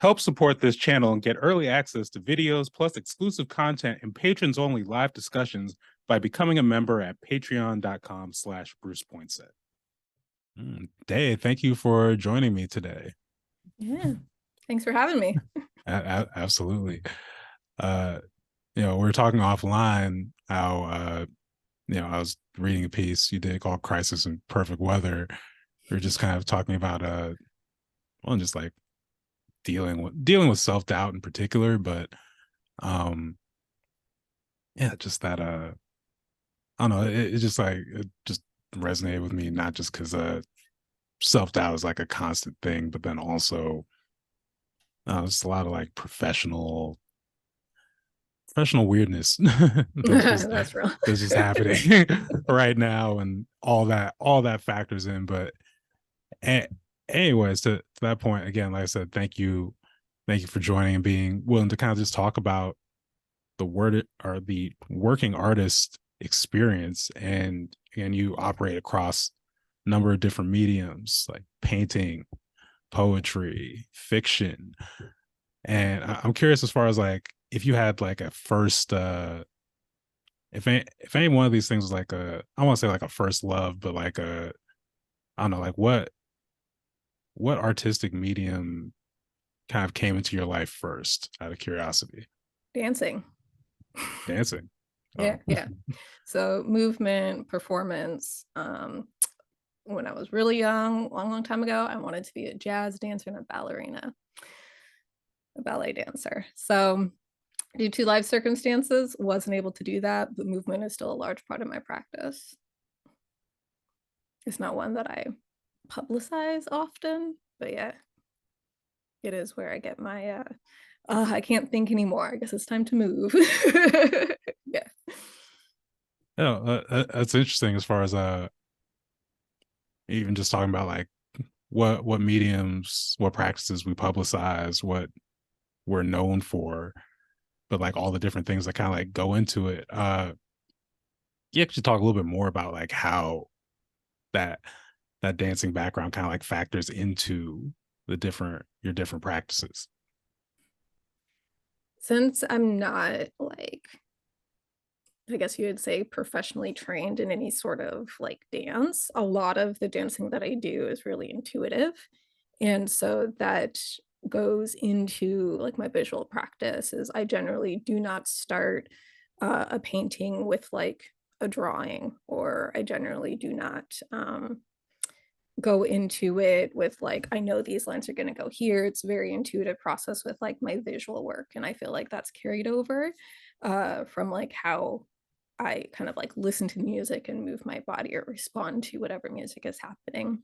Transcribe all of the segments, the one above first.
Help support this channel and get early access to videos plus exclusive content and patrons-only live discussions by becoming a member at patreon.com/BrucePoinsett. Dave, thank you for joining me today. Yeah, thanks for having me. Absolutely. We were talking offline how I was reading a piece you did called Crisis in Perfect Weather. We were just kind of talking about just like dealing with self-doubt in particular, but just that I don't know, it just like it just resonated with me, not just because self-doubt is like a constant thing, but then also just a lot of like professional weirdness That's real. that's just happening right now, and all that factors in. But anyways, to that point, again, like I said, thank you for joining and being willing to kind of just talk about the working artist experience. And you operate across a number of different mediums like painting, poetry, fiction. And I'm curious, as far as like, if you had like a first if any one of these things was like I want to say like a first love, but like I don't know, like what artistic medium kind of came into your life first, out of curiosity? Dancing. Dancing. Yeah, Oh. yeah. So movement, performance. When I was really young, long time ago, I wanted to be a jazz dancer and a ballerina, a ballet dancer. So due to life circumstances, wasn't able to do that, but movement is still a large part of my practice. It's not one that I publicize often, but yeah, it is where I get my I can't think anymore. I guess it's time to move. Yeah. That's interesting, as far as even just talking about like what mediums, what practices we publicize, what we're known for, but like all the different things that kind of like go into it. You actually talk a little bit more about like how that dancing background kind of like factors into your different practices. Since I'm not like, I guess you would say, professionally trained in any sort of like dance, a lot of the dancing that I do is really intuitive. And so that goes into like my visual practice. Is I generally do not start a painting with like a drawing, or I generally do not go into it with like, I know these lines are going to go here. It's a very intuitive process with like my visual work, and I feel like that's carried over from like how I kind of like listen to music and move my body or respond to whatever music is happening.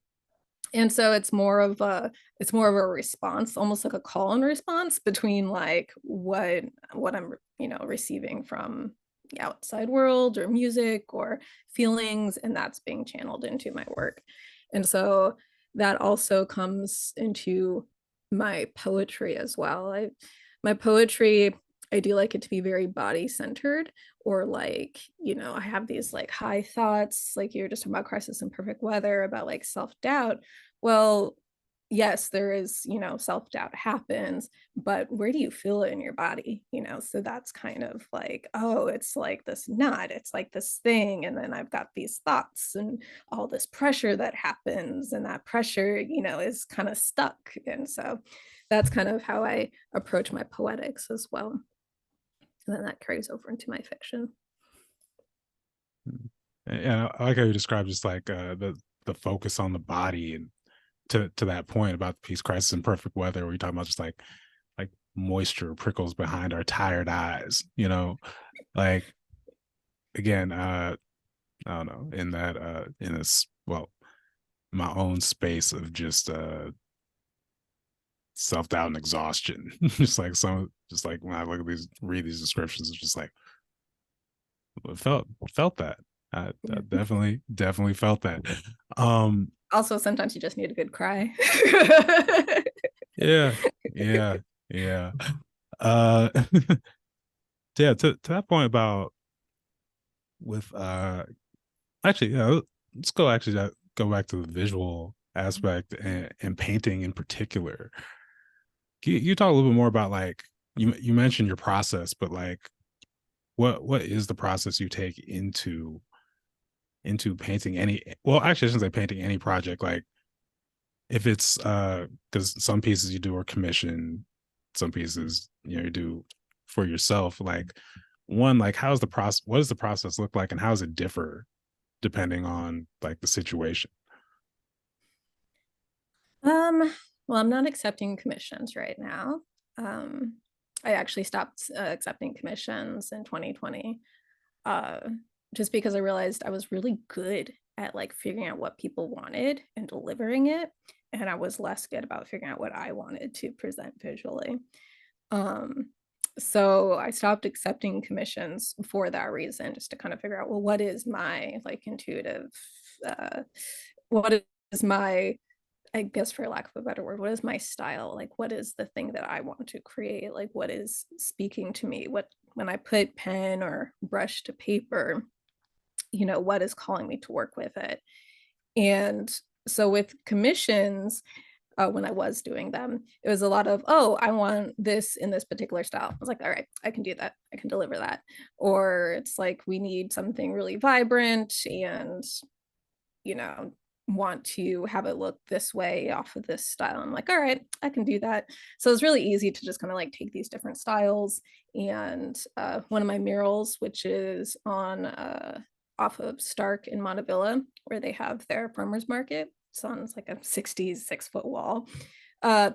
And so it's more of a response, almost like a call and response between like what I'm receiving from the outside world or music or feelings, and that's being channeled into my work. And so that also comes into my poetry as well. My poetry, I do like it to be very body centered, or like, I have these like high thoughts, like you're just talking about Crisis in Perfect Weather, about like self-doubt. Well, yes, there is, self-doubt happens, but where do you feel it in your body? So that's kind of like, oh, it's like this knot, it's like this thing, and then I've got these thoughts and all this pressure that happens, and that pressure, is kind of stuck. And so that's kind of how I approach my poetics as well. And then that carries over into my fiction. Yeah, I like how you described just like the focus on the body, and to that point about the piece Crisis in Perfect Weather, where you're talking about just like moisture prickles behind our tired eyes, like, again, I don't know, in that in this, well, my own space of just self-doubt and exhaustion. Just like when I look at read these descriptions, it's just like, felt that. I definitely felt that. Also, sometimes you just need a good cry. Yeah, yeah, yeah. Uh, yeah. To that point about with actually, yeah. Let's go go back to the visual aspect, and painting in particular. you talk a little bit more about like you mentioned your process, but like what is the process you take into painting any, well actually I shouldn't say painting any project, like if it's because some pieces you do are commission, some pieces you do for yourself, like one, like how's the process, what does the process look like and how does it differ depending on like the situation? Um, well, I'm not accepting commissions right now. Um, I actually stopped accepting commissions in 2020, uh, just because I realized I was really good at like figuring out what people wanted and delivering it, and I was less good about figuring out what I wanted to present visually. Um, so I stopped accepting commissions for that reason, just to kind of figure out, well, what is my like intuitive, uh, what is my, I guess for lack of a better word, what is my style? Like, what is the thing that I want to create? Like, what is speaking to me? What, when I put pen or brush to paper, what is calling me to work with it? And so with commissions, when I was doing them, it was a lot of, oh, I want this in this particular style. I was like, all right, I can do that. I can deliver that. Or it's like, we need something really vibrant and, you know, want to have it look this way off of this style. I'm like, all right, I can do that. So it's really easy to just kind of like take these different styles. And one of my murals, which is on off of Stark in Montevilla, where they have their farmers market. It's on, it's like a 60s 6-foot wall.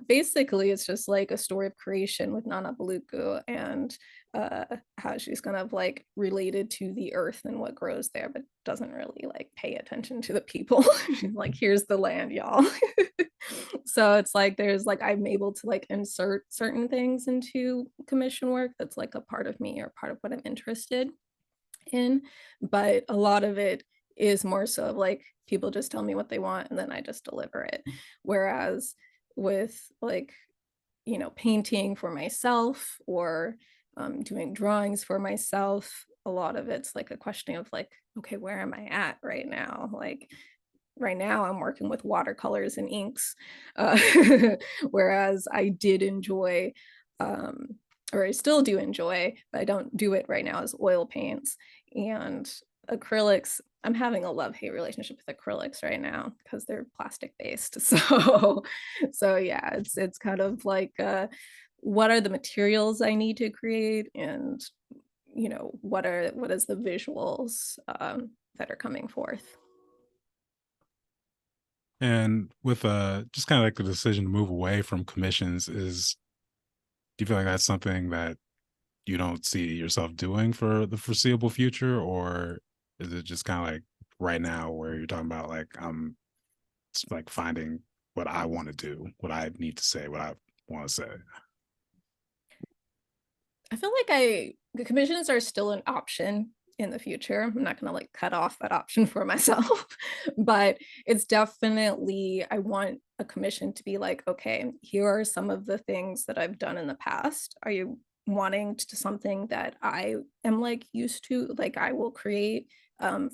Basically, it's just like a story of creation with Nana Baluku and how she's kind of like related to the earth and what grows there, but doesn't really like pay attention to the people. She's like, here's the land, y'all. So it's like there's like I'm able to like insert certain things into commission work that's like a part of me or part of what I'm interested in, but a lot of it is more so of like people just tell me what they want and then I just deliver it. Whereas with like, painting for myself or doing drawings for myself, a lot of it's like a question of like, okay, where am I at right now? Like right now I'm working with watercolors and inks, uh, whereas I did enjoy, um, or I still do enjoy, but I don't do it right now, as oil paints and acrylics. I'm having a love-hate relationship with acrylics right now because they're plastic based. So yeah, it's kind of like what are the materials I need to create, and what is the visuals that are coming forth. And with just kind of like the decision to move away from commissions, is do you feel like that's something that you don't see yourself doing for the foreseeable future, or is it just kind of like right now where you're talking about like I'm like finding what I want to do, what I need to say, what I want to say? I feel like the commissions are still an option in the future. I'm not gonna like cut off that option for myself, but it's definitely, I want a commission to be like, okay, here are some of the things that I've done in the past. Are you wanting to something that I am like used to, like I will create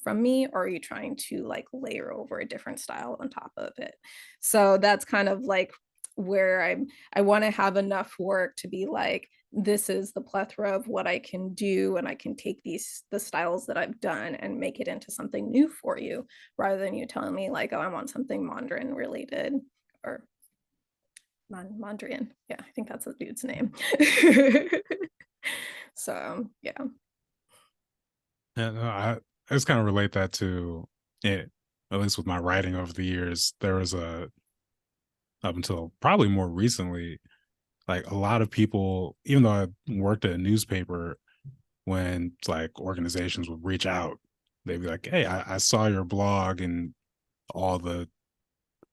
from me, or are you trying to like layer over a different style on top of it? So that's kind of like where I want to have enough work to be like, this is the plethora of what I can do, and I can take the styles that I've done and make it into something new for you, rather than you telling me like, oh, I want something Mondrian related, or Mondrian. Yeah, I think that's the dude's name. So yeah. Yeah, no, I just kind of relate that to it. At least with my writing over the years, there was a up until probably more recently, like a lot of people, even though I worked at a newspaper, when like organizations would reach out, they'd be like, "Hey, I saw your blog and all the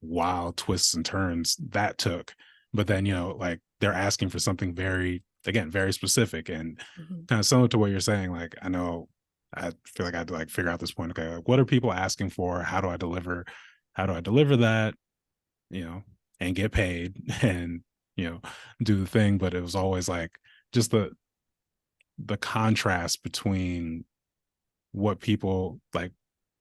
wild twists and turns that took," but then like they're asking for something very, again, very specific and Mhm. kind of similar to what you're saying. Like I know, I feel like I had to like figure out this point. Okay, like what are people asking for? How do I deliver? How do I deliver that? You know, and get paid and you know do the thing. But it was always like just the contrast between what people like,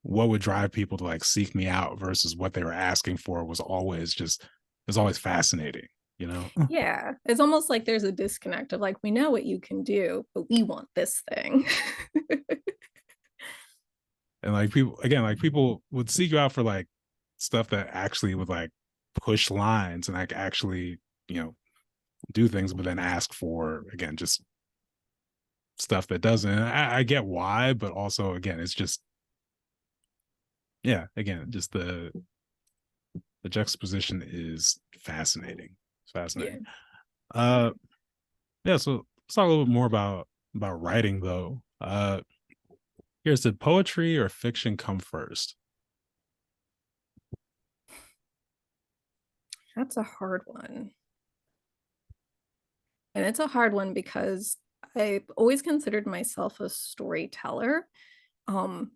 what would drive people to like seek me out versus what they were asking for was always just, it's always fascinating, you know? Yeah, it's almost like there's a disconnect of like, we know what you can do, but we want this thing. And like people again, like people would seek you out for like stuff that actually would like push lines and like actually, you know, do things, but then ask for again just stuff that doesn't. And I get why, but also again, it's just yeah, again, just the juxtaposition is fascinating. It's Yeah. fascinating. Uh yeah, so let's talk a little bit more about writing though. Here's did poetry or fiction come first? That's a hard one. And it's a hard one because I've always considered myself a storyteller,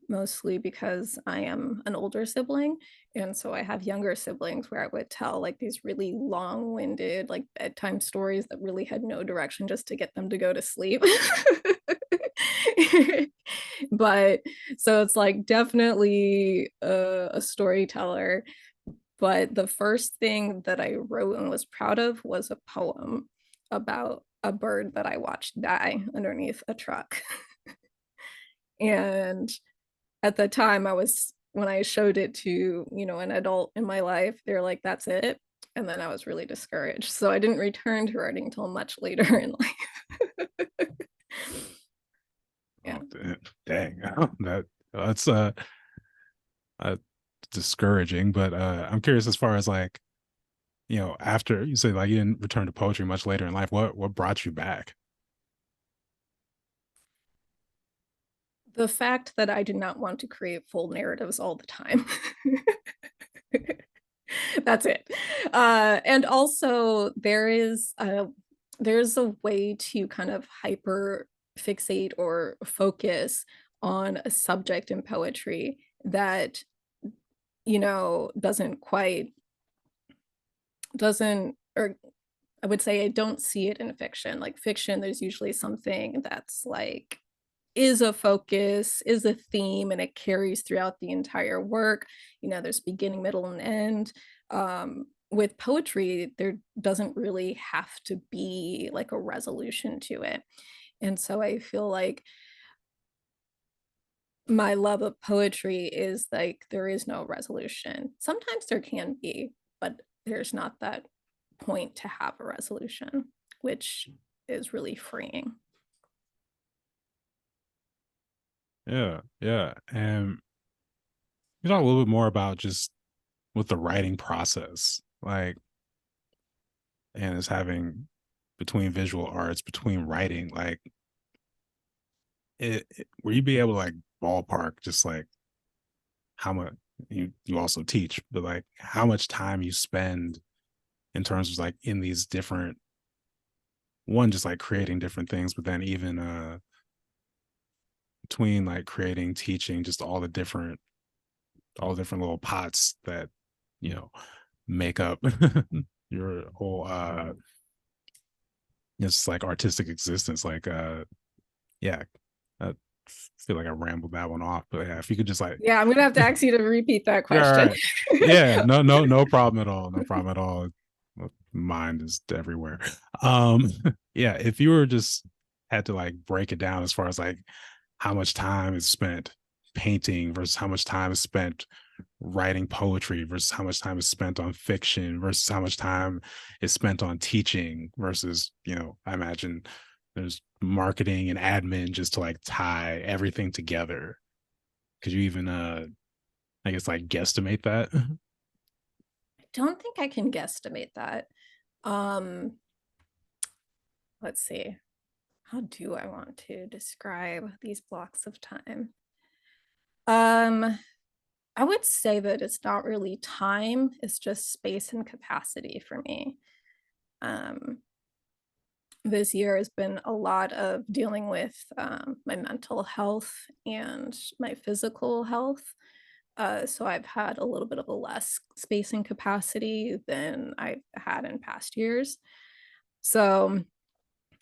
mostly because I am an older sibling. And so I have younger siblings where I would tell like these really long-winded, like bedtime stories that really had no direction just to get them to go to sleep. But so it's like definitely a storyteller. But the first thing that I wrote and was proud of was a poem about a bird that I watched die underneath a truck. And at the time, when I showed it to, an adult in my life, they're like, that's it. And then I was really discouraged. So I didn't return to writing until much later in life. Yeah. Oh, dang. That's uh discouraging, but I'm curious as far as like, you know, after you say like you didn't return to poetry much later in life, what brought you back? The fact that I did not want to create full narratives all the time. That's it. And also there's a way to kind of hyper fixate or focus on a subject in poetry that doesn't quite doesn't or I would say I don't see it in fiction. Like fiction, there's usually something that's like is a focus, is a theme, and it carries throughout the entire work. There's beginning, middle, and end. With poetry, there doesn't really have to be like a resolution to it. And so I feel like my love of poetry is like there is no resolution. Sometimes there can be, but there's not that point to have a resolution, which is really freeing. Yeah, yeah. And you talk a little bit more about just with the writing process, like, and it's having between visual arts, between writing, like, where you be able to like ballpark just like how much you also teach, but like how much time you spend in terms of like in these different one just like creating different things, but then even between like creating, teaching, just all the different little pots that you know make up your whole it's like artistic existence. Like yeah, I feel like I rambled that one off, but yeah, if you could just like Yeah, I'm gonna have to ask you to repeat that yeah, all question. right. Yeah, no problem at all. No problem at all. Mind is everywhere. Yeah, if you were just had to like break it down as far as like how much time is spent painting versus how much time is spent writing poetry versus how much time is spent on fiction versus how much time is spent on teaching versus, I imagine there's marketing and admin just to like tie everything together. Could you even I guess like guesstimate that? I don't think I can guesstimate that. Um, let's see. How do I want to describe these blocks of time? Um, I would say that it's not really time, it's just space and capacity for me. Um, this year has been a lot of dealing with my mental health and my physical health. So I've had a little bit of a less space and capacity than I've had in past years. So,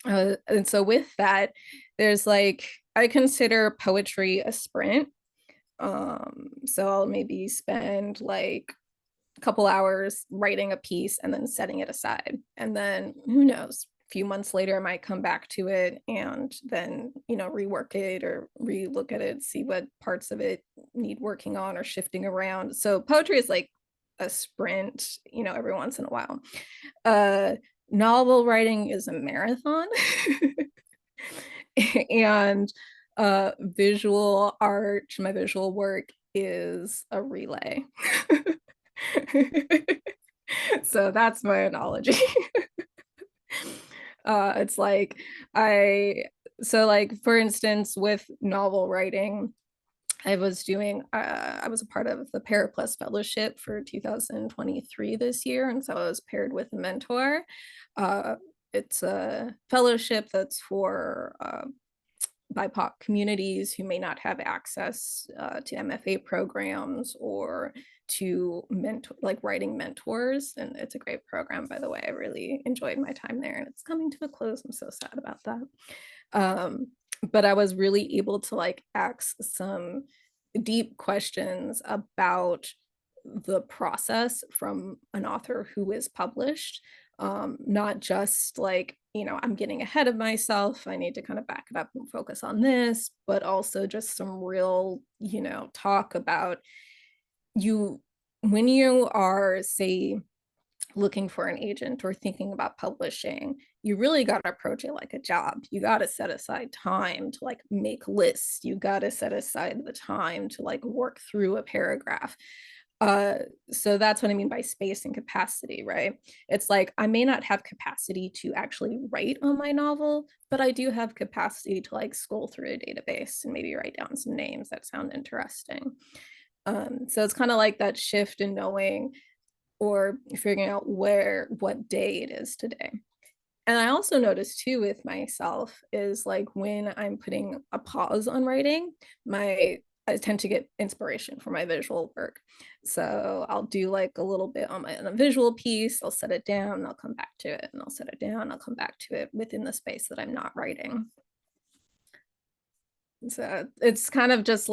and so with that, there's like, I consider poetry a sprint. So I'll maybe spend like couple hours writing a piece and then setting it aside. And then who knows, a few months later, I might come back to it and then, rework it or relook at it, see what parts of it need working on or shifting around. So poetry is like a sprint, every once in a while. Uh, Novel writing is a marathon. And visual art, my visual work is a relay. So that's my analogy. It's like for instance, with novel writing, I was a part of the Paraplus Fellowship for 2023 this year. And so I was paired with a mentor. Uh, it's a fellowship that's for BIPOC communities who may not have access to MFA programs or to writing mentors. And it's a great program, by the way. I really enjoyed my time there, and it's coming to a close. I'm so sad about that. But I was really able to ask some deep questions about the process from an author who is published, not just I'm getting ahead of myself, I need to kind of back it up and focus on this, but also just some real talk about you when you are, say, looking for an agent or thinking about publishing, you really got to approach it like a job. You got to set aside time to make lists. You got to set aside the time to work through a paragraph. So that's what I mean by space and capacity, right? It's like I may not have capacity to actually write on my novel, but I do have capacity to scroll through a database and maybe write down some names that sound interesting. So it's kind of like that shift in knowing or figuring out what day it is today. And I also notice too with myself is when I'm putting a pause on writing, I tend to get inspiration for my visual work. So I'll do a little bit on a visual piece, I'll set it down, I'll come back to it, and I'll set it down, I'll come back to it within the space that I'm not writing. So it's kind of just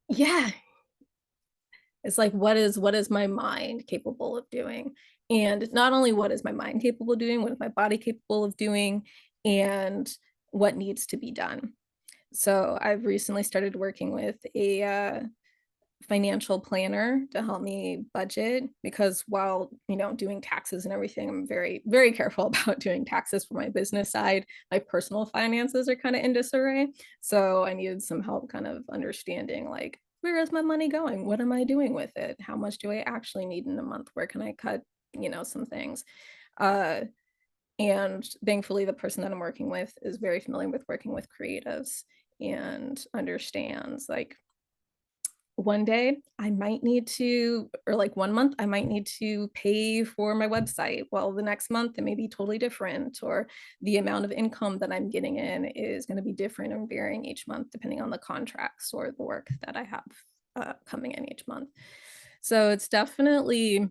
yeah, it's what is my mind capable of doing? And not only what is my mind capable of doing, what is my body capable of doing, and what needs to be done. So I've recently started working with a financial planner to help me budget, because while doing taxes and everything, I'm very very careful about doing taxes for my business side. My personal finances are kind of in disarray, so I needed some help kind of understanding where is my money going, what am I doing with it, how much do I actually need in a month, where can I cut some things. And thankfully the person that I'm working with is very familiar with working with creatives and understands one day I might need to, or 1 month, I might need to pay for my website. Well, the next month it may be totally different, or the amount of income that I'm getting in is going to be different and varying each month, depending on the contracts or the work that I have coming in each month. So it's definitely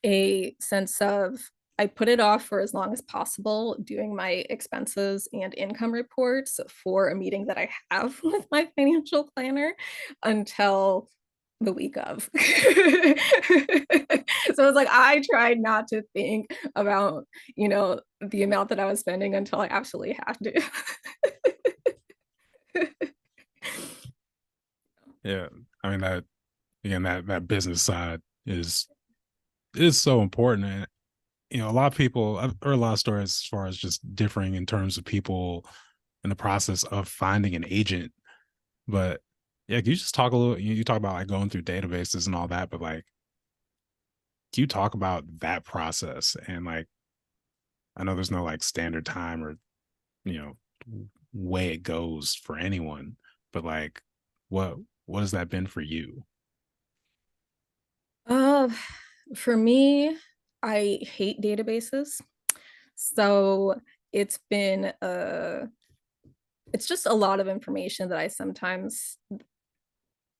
a sense of I put it off for as long as possible, doing my expenses and income reports for a meeting that I have with my financial planner until the week of. So it's I tried not to think about, the amount that I was spending until I absolutely had to. Yeah. I mean that again, that business side is so important. And a lot of people, I've heard a lot of stories as far as just differing in terms of people in the process of finding an agent. But yeah, can you just talk a little, you talk about going through databases and all that, but can you talk about that process? And I know there's no standard time or, you know, way it goes for anyone, but what what has that been for you? Uh, for me, I hate databases. So it's been it's just a lot of information that I sometimes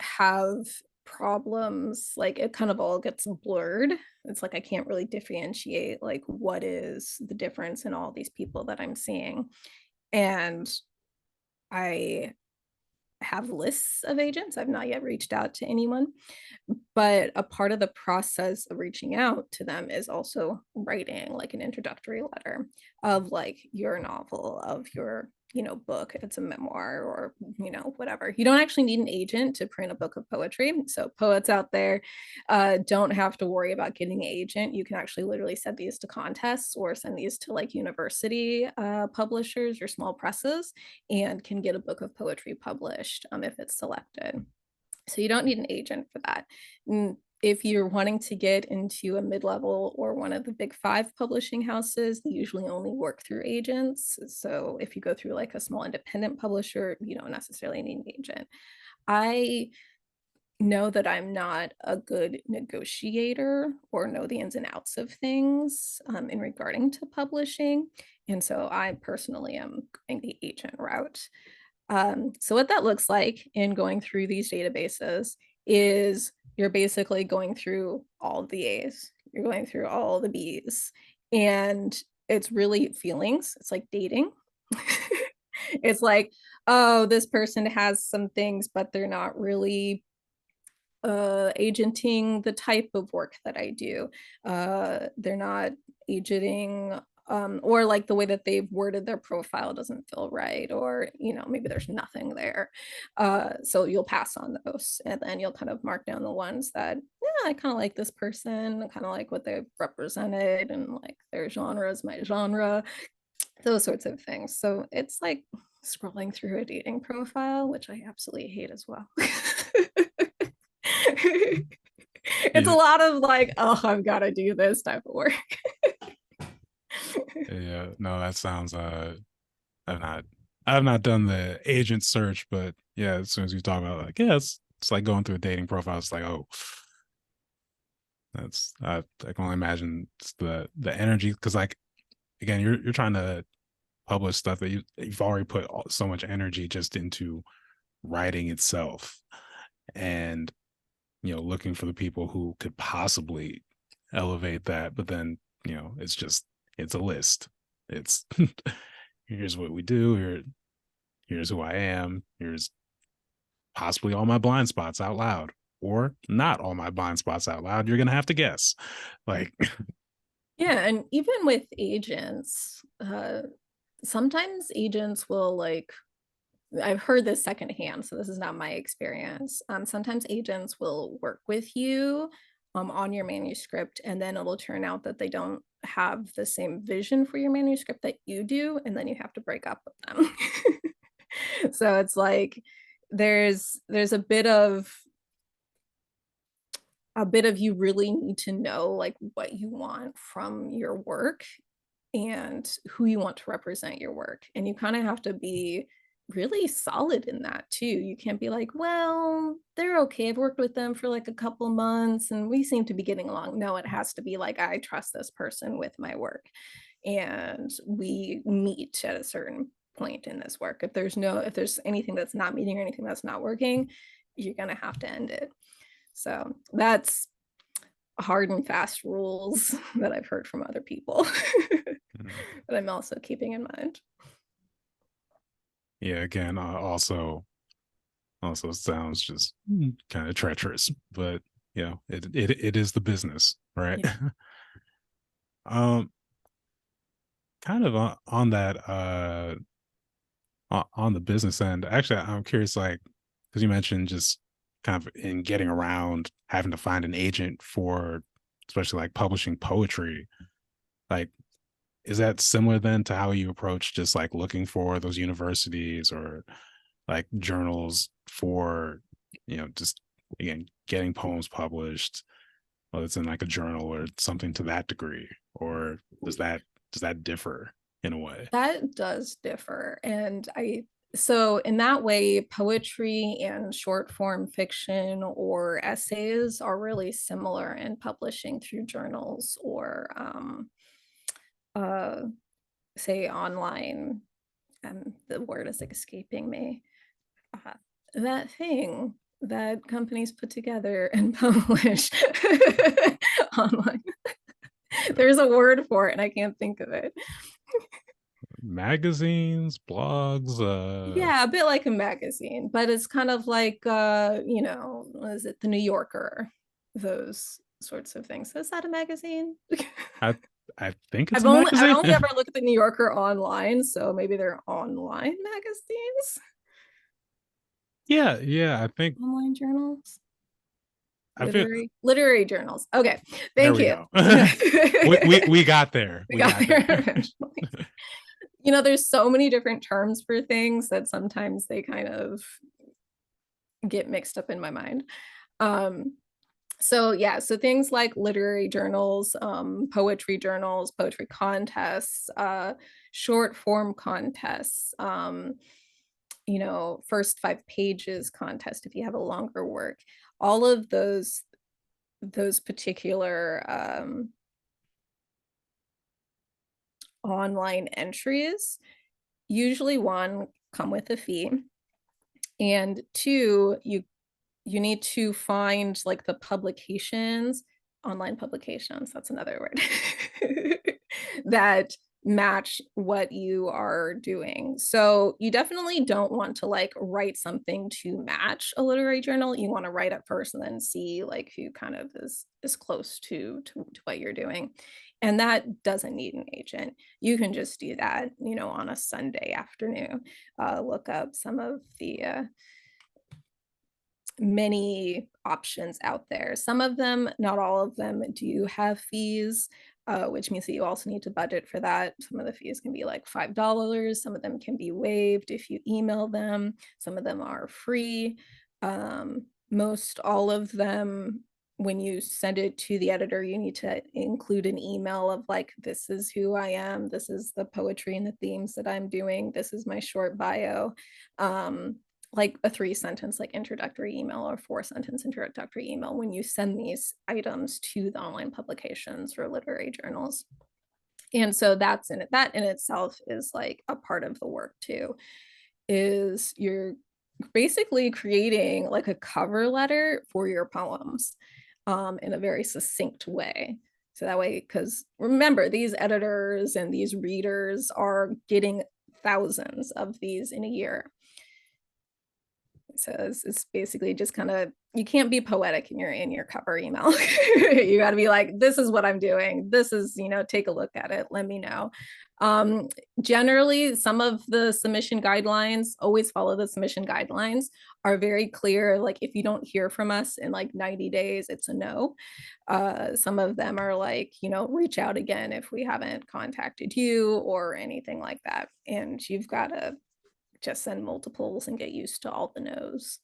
have problems, it kind of all gets blurred. It's I can't really differentiate what is the difference in all these people that I'm seeing. And I have lists of agents. I've not yet reached out to anyone, but a part of the process of reaching out to them is also writing like an introductory letter of like your novel, of your, book, if it's a memoir or, whatever. You don't actually need an agent to print a book of poetry. So poets out there, don't have to worry about getting an agent. You can actually literally send these to contests or send these to like university publishers or small presses, and can get a book of poetry published if it's selected. So you don't need an agent for that. If you're wanting to get into a mid-level or one of the big five publishing houses, they usually only work through agents. So if you go through like a small independent publisher, you don't necessarily need an agent. I know that I'm not a good negotiator or know the ins and outs of things in regarding to publishing. And so I personally am going the agent route. So what that looks like in going through these databases is you're basically going through all the A's, you're going through all the B's, and it's really feelings. It's like dating. It's like, oh, this person has some things, but they're not really agenting the type of work that I do. They're not agenting or like the way that they've worded their profile doesn't feel right, or maybe there's nothing there. So you'll pass on those, and then you'll kind of mark down the ones that, yeah, I kind of like this person, I kind of like what they've represented, and like their genre is my genre, those sorts of things. So it's like scrolling through a dating profile, which I absolutely hate as well. It's a Yeah, lot of like, oh, I've got to do this type of work. yeah. No, that sounds I've not I've not done the agent search, but yeah, as soon as you talk about like, yeah, it's like going through a dating profile. It's like, oh, that's I can only imagine it's the energy, because like again, you're trying to publish stuff that you've already put so much energy just into writing itself, and looking for the people who could possibly elevate that, but then it's a list. It's here's what we do, here's who I am, here's possibly all my blind spots out loud, or not all my blind spots out loud. You're gonna have to guess. Like, Yeah, and even with agents, sometimes agents will like, I've heard this secondhand, so this is not my experience. Sometimes agents will work with you on your manuscript, and then it'll turn out that they don't have the same vision for your manuscript that you do, and then you have to break up with them. So it's like there's a bit of you really need to know like what you want from your work and who you want to represent your work. And you kind of have to be really solid in that too. You can't be like, well, they're okay. I've worked with them for like a couple months and we seem to be getting along. No, it has to be like, I trust this person with my work. And we meet at a certain point in this work. If there's anything that's not meeting or anything that's not working, you're gonna have to end it. So that's hard and fast rules that I've heard from other people that I'm also keeping in mind. yeah, again, also sounds just kind of treacherous, but it is the business, right? Yeah. um Kind of on that on the business end, actually I'm curious, like, because you mentioned just kind of in getting around having to find an agent for especially like publishing poetry, like, is that similar then to how you approach just like looking for those universities or like journals for just again getting poems published, whether it's in like a journal or something to that degree, or does that differ in a way? That does differ. And so in that way, poetry and short form fiction or essays are really similar in publishing through journals or uh, say online. The word is escaping me. Uh, that thing that companies put together and publish online. There's a word for it and I can't think of it. magazines, blogs, Yeah, a bit like a magazine, but it's kind of like you know, what is it, the New Yorker, those sorts of things. So is that a magazine? I I think it's a I magazine. only ever look at the New Yorker online, so maybe they're online magazines, Yeah, yeah, I think online journals, I feel literary journals. Okay, there thank we you. go. We got there. We We got got there there. eventually. You know, there's so many different terms for things that sometimes they kind of get mixed up in my mind. Um, so yeah, so things like literary journals, poetry journals, poetry contests, short form contests, you know, first 5 pages contest if you have a longer work, all of those particular online entries usually, one, come with a fee, and two, you need to find like the publications, online publications, that's another word, that match what you are doing. So you definitely don't want to like write something to match a literary journal. You want to write it first and then see like who kind of is close to what you're doing. And that doesn't need an agent. You can just do that, you know, on a Sunday afternoon. Look up some of the many options out there. Some of them, not all of them, do have fees, which means that you also need to budget for that. Some of the fees can be like $5. Some of them can be waived if you email them. Some of them are free. Most all of them, when you send it to the editor, you need to include an email of like, this is who I am, this is the poetry and the themes that I'm doing, this is my short bio. Like a 3-sentence like introductory email or 4-sentence introductory email when you send these items to the online publications or literary journals. And so that's in it, that in itself is like a part of the work too, is you're basically creating like a cover letter for your poems in a very succinct way. So that way, because remember, these editors and these readers are getting thousands of these in a year. So it's basically just kind of, you can't be poetic in your cover email. You got to be like, this is what I'm doing, this is, you know, take a look at it, let me know. Generally, some of the submission guidelines, always follow the submission guidelines, are very clear. Like if you don't hear from us in like 90 days, it's a no. Some of them are like, you know, reach out again if we haven't contacted you or anything like that, and you've got to just send multiples and get used to all the no's.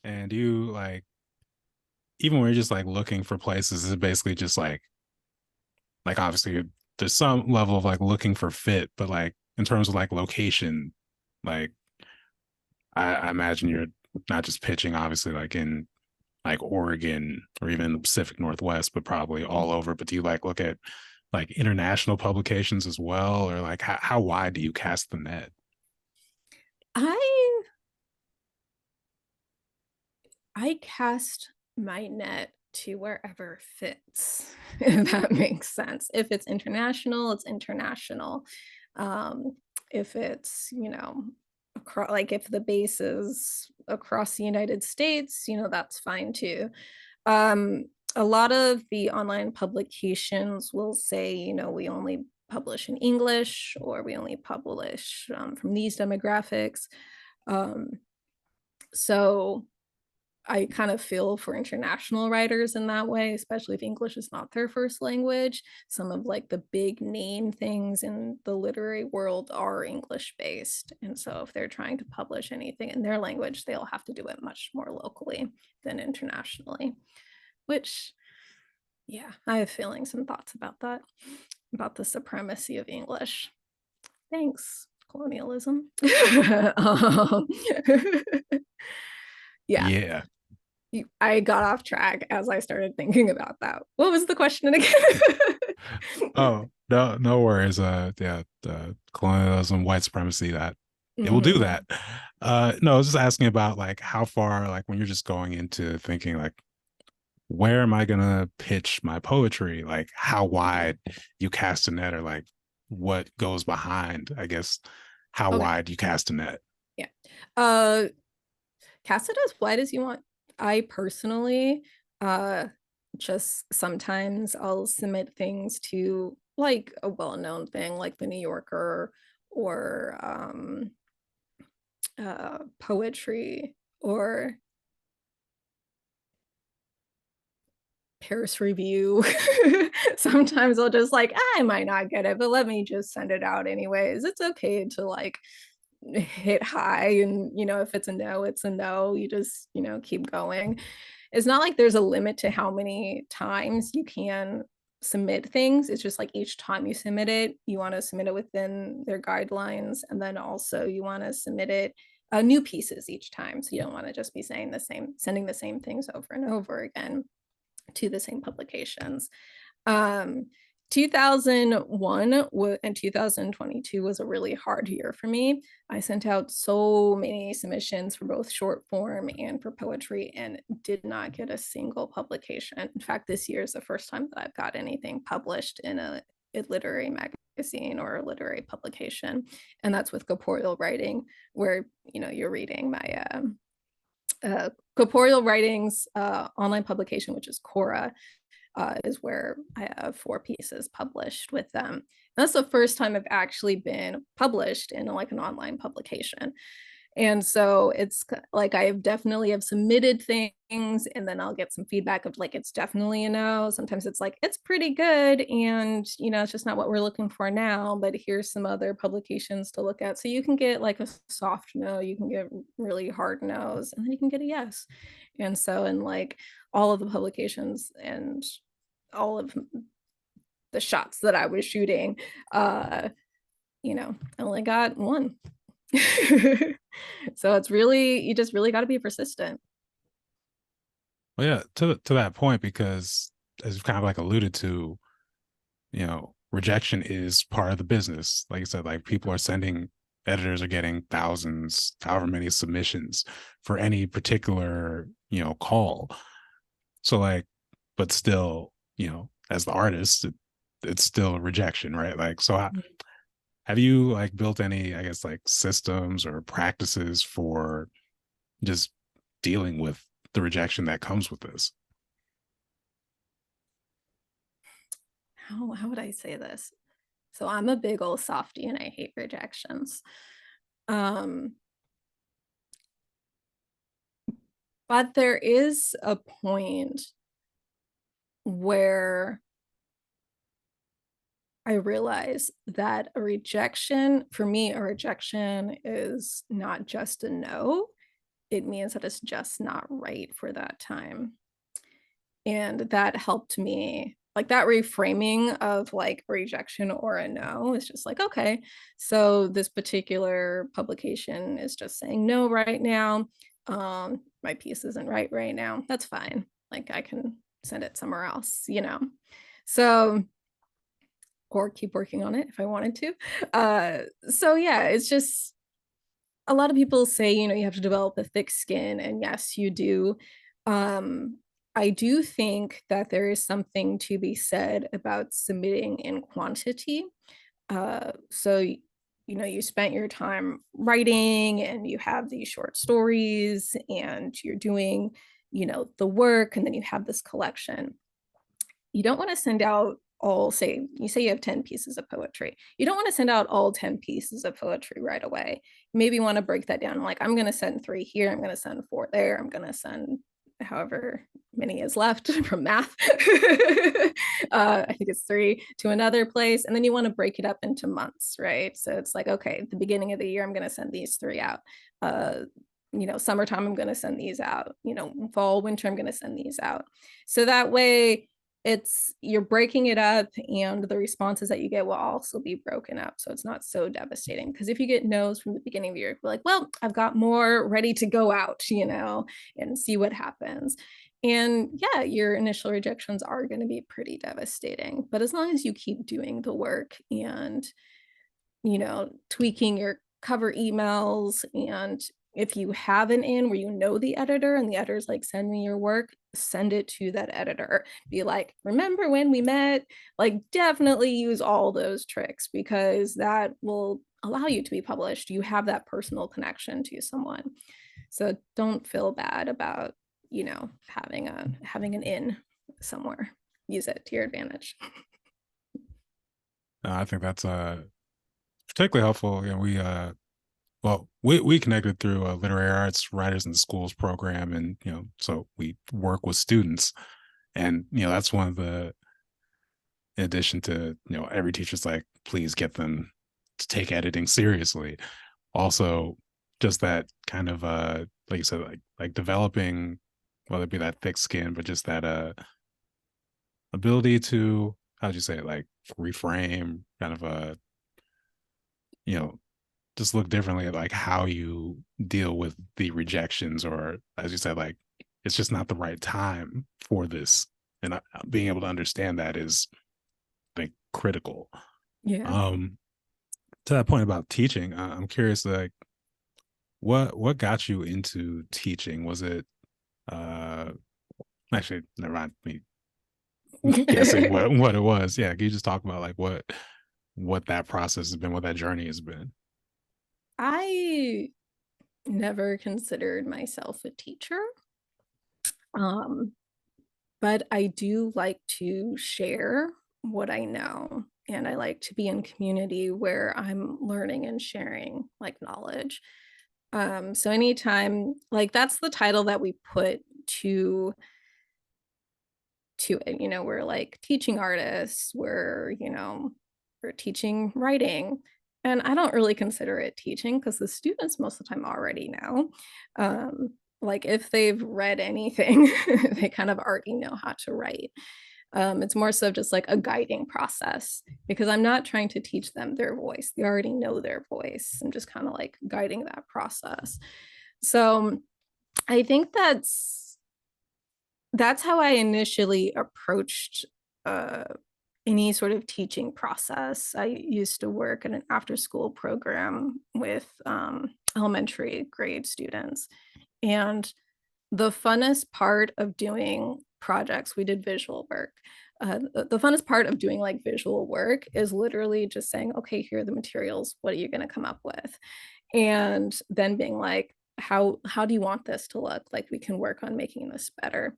And you like, even when you're just like looking for places, is it basically just like obviously there's some level of like looking for fit, but like in terms of like location, like I imagine you're not just pitching obviously like in like Oregon or even the Pacific Northwest, but probably all over. But do you like look at like international publications as well, or like how wide do you cast the net? I I cast my net to wherever fits, if that makes sense. If it's international, it's international. If it's, you know, across, like if the base is across the United States, you know, that's fine too. Um, a lot of the online publications will say, you know, we only publish in English, or we only publish from these demographics. Um, so I kind of feel for international writers in that way, especially if English is not their first language. Some of like the big name things in the literary world are English based. And so if they're trying to publish anything in their language, they'll have to do it much more locally than internationally, which, yeah, I have feelings and thoughts about that, about the supremacy of English. Thanks, colonialism. Yeah, Yeah. I got off track as I started thinking about that. What was the question again? Oh, no worries. Yeah, colonialism, white supremacy, that it will do Mhm. that. No, I was just asking about like how far, like when you're just going into thinking like, where am I gonna pitch my poetry? Like how wide you cast a net, or like what goes behind, I guess, how Okay. wide you cast a net. Yeah. Uh, Cast it as wide as you want. I personally, uh, just sometimes I'll submit things to like a well-known thing like the New Yorker or poetry or Paris Review. Sometimes I'll just like, I might not get it, but let me just send it out anyways. It's okay to like hit high, and if it's a no, it's a no. You just, keep going. It's not like there's a limit to how many times you can submit things. It's just like each time you submit it, you want to submit it within their guidelines, and then also you want to submit it new pieces each time. So you don't want to just be sending the same things over and over again to the same publications. Um, 2001 and 2022 was a really hard year for me. I sent out so many submissions for both short form and for poetry and did not get a single publication. In fact, this year is the first time that I've got anything published in a literary magazine or a literary publication. And that's with corporeal writing, where you're reading my corporeal writings online publication, which is Cora, is where I have 4 pieces published with them. And that's the first time I've actually been published in like an online publication. And so it's like I definitely have submitted things, and then I'll get some feedback of like it's definitely a no. Sometimes it's like it's pretty good, and it's just not what we're looking for now, but here's some other publications to look at. So you can get like a soft no, you can get really hard no's, and then you can get a yes. And so in like all of the publications and all of the shots that I was shooting, I only got one. So it's really, you just really got to be persistent. Well, yeah, to that point, because as you've kind of like alluded to, rejection is part of the business. Like I said, like people are sending, editors are getting thousands, however many submissions for any particular, call. So like, but still, as the artist, it's still rejection, right? Like, so have you like built any, I guess, like systems or practices for just dealing with the rejection that comes with this? How would I say this? So I'm a big old softie and I hate rejections. Um, but there is a point where I realize that a rejection, for me, a rejection is not just a no. It means that it's just not right for that time. And that helped me, like that reframing of like rejection or a no is just like, okay, so this particular publication is just saying no right now. My piece isn't right now. That's fine. Like I can send it somewhere else. So, or keep working on it if I wanted to. So yeah, it's just a lot of people say, you have to develop a thick skin, and yes, you do. Um, I do think that there is something to be said about submitting in quantity. So, you spent your time writing and you have these short stories and you're doing, the work, and then you have this collection. You don't want to send out all, say you have 10 pieces of poetry. You don't want to send out all 10 pieces of poetry right away. Maybe you want to break that down. Like, I'm going to send 3 here. I'm going to send 4 there. I'm going to send however many is left from math. I think it's 3 to another place. And then you want to break it up into months, right? So it's like, okay, at the beginning of the year, I'm going to send these 3 out. Summertime, I'm going to send these out. Fall, winter, I'm going to send these out. So that way, you're breaking it up, and the responses that you get will also be broken up, so it's not so devastating. Because if you get no's from the beginning of the year, you're like, well, I've got more ready to go out, and see what happens. And yeah, your initial rejections are going to be pretty devastating, but as long as you keep doing the work and tweaking your cover emails and If you have an in where you know the editor and the editor's like, send me your work, send it to that editor. Be like, remember when we met? Like, definitely use all those tricks because that will allow you to be published. You have that personal connection to someone. So don't feel bad about, having an in somewhere. Use it to your advantage. I think that's particularly helpful. We connected through a literary arts writers in schools program, and so we work with students, and that's one of the, in addition to every teacher's like, please get them to take editing seriously. Also, just that kind of like you said, like developing, whether it be that thick skin, but just that ability to, how'd you say it, like reframe, kind of you know just look differently at like how you deal with the rejections, or as you said, like it's just not the right time for this, and being able to understand that is, I think, critical. Yeah. um to that point about teaching, I'm curious, like what got you into teaching? Was it uh actually, never mind me guessing what it was. Yeah, can you just talk about like what that process has been, what that journey has been? I never considered myself a teacher. Um, but I do like to share what I know. And I like to be in community where I'm learning and sharing like knowledge. So anytime, like that's the title that we put to it, we're like teaching artists, we're teaching writing. And I don't really consider it teaching because the students most of the time already know. Like if they've read anything, they kind of already know how to write. It's more so just like a guiding process because I'm not trying to teach them their voice. They already know their voice. I'm just kind of like guiding that process. So I think that's how I initially approached uh, any sort of teaching process. I used to work in an after school program with elementary grade students. And the funnest part of doing projects, we did visual work. The funnest part of doing like visual work is literally just saying, okay, here are the materials. What are you going to come up with? And then being like, how do you want this to look? Like we can work on making this better.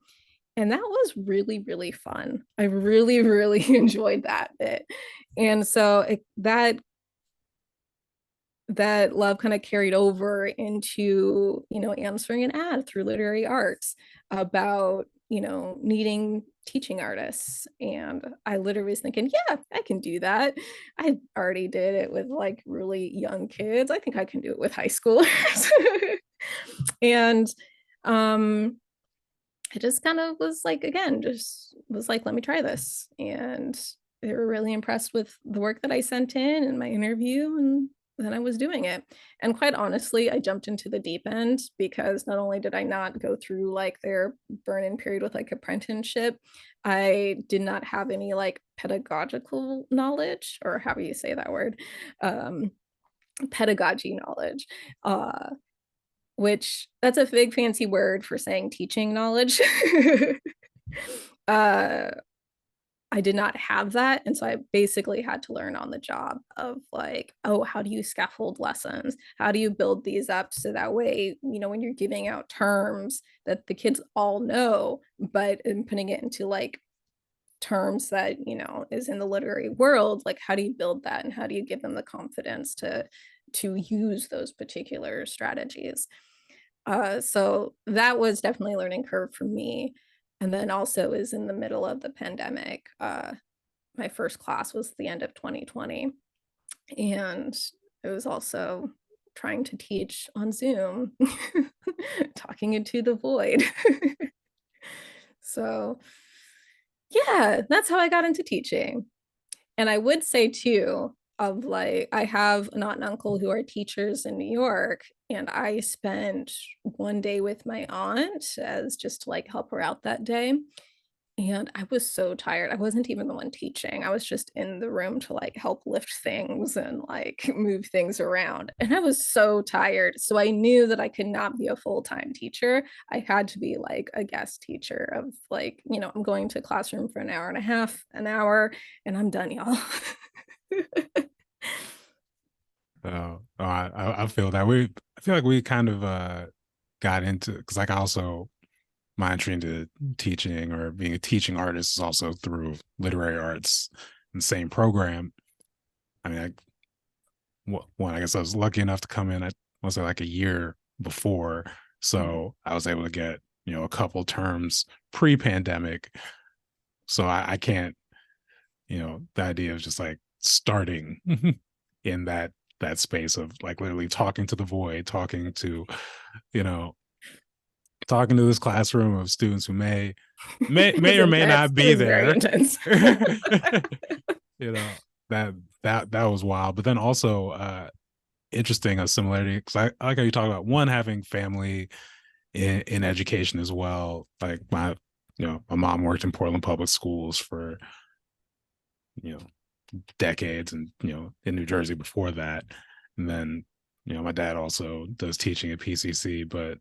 And that was really, really fun. I really, really enjoyed that bit. And so that love kind of carried over into, answering an ad through literary arts about, needing teaching artists. And I literally was thinking, yeah, I can do that. I already did it with like really young kids. I think I can do it with high schoolers. And um I just kind of was like, again, just was like, let me try this. And they were really impressed with the work that I sent in and my interview. And then I was doing it. And quite honestly, I jumped into the deep end because not only did I not go through like their burn in period with like apprenticeship, I did not have any like pedagogical knowledge, or how do you say that word? Um, Pedagogy knowledge. Which that's a big fancy word for saying teaching knowledge. uh, I did not have that. And so I basically had to learn on the job of like, oh, how do you scaffold lessons? How do you build these up so that way, when you're giving out terms that the kids all know, but in putting it into like terms that, is in the literary world, like how do you build that and how do you give them the confidence to use those particular strategies? So that was definitely a learning curve for me. And then also is in the middle of the pandemic. My first class was the end of 2020. And it was also trying to teach on Zoom, talking into the void. So yeah, that's how I got into teaching. And I would say too, of like, I have an aunt and uncle who are teachers in New York, and I spent one day with my aunt as just to like help her out that day. And I was so tired. I wasn't even the one teaching. I was just in the room to like help lift things and like move things around. And I was so tired. So I knew that I could not be a full-time teacher. I had to be like a guest teacher of like, I'm going to classroom for an hour and a half, an hour, and I'm done, y'all. I feel that I feel like we kind of got into, because like I also my entry into teaching or being a teaching artist is also through literary arts in the same program. I mean, I guess I was lucky enough to come in, I want to say like a year before. Mhm. So I was able to get, a couple terms pre-pandemic. So I can't, the idea of just like starting in that space of like literally talking to the void, you know, talking to this classroom of students who It was may or may intense. not It be was very there. intense. you know, that was wild. But then also interesting, a similarity, because I like how you talk about one having family in education as well. Like my mom worked in Portland public schools for you know decades, and in New Jersey before that. And then my dad also does teaching at PCC. But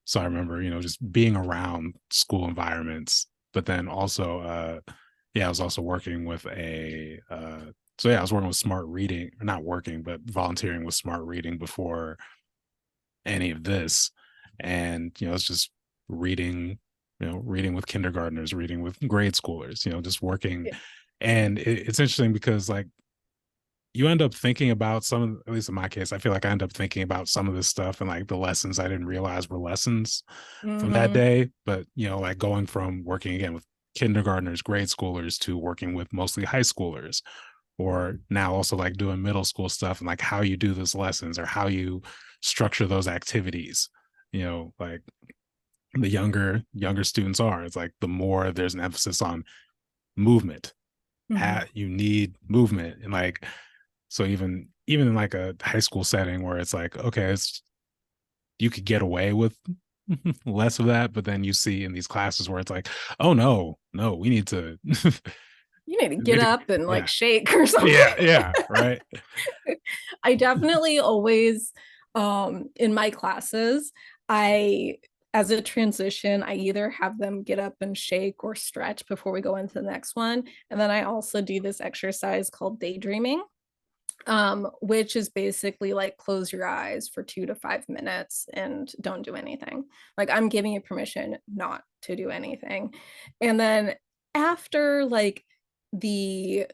so I remember just being around school environments. But then also yeah, I was also working with so yeah, I was working with smart reading, or not working, but volunteering with smart reading before any of this. And it's just reading, reading with kindergartners, reading with grade schoolers, just working. Yeah. And it's interesting because like you end up thinking about some of, at least in my case, I feel like I end up thinking about some of this stuff and like the lessons I didn't realize were lessons from that Mhm. day. But like going from working again with kindergartners, grade schoolers, to working with mostly high schoolers, or now also like doing middle school stuff, and like how you do those lessons or how you structure those activities. Like the younger students are, it's like the more there's an emphasis on movement. Mhm. You need movement. And like, so even in like a high school setting where it's like, okay, you could get away with less of that, but then you see in these classes where it's like, oh no, we need to You need to get need to up and like yeah, shake or something. yeah, right. I definitely always, in my classes, I, as a transition, I either have them get up and shake or stretch before we go into the next one. And then I also do this exercise called daydreaming, which is basically like close your eyes for 2 to 5 minutes and don't do anything. Like I'm giving you permission not to do anything. And then after like the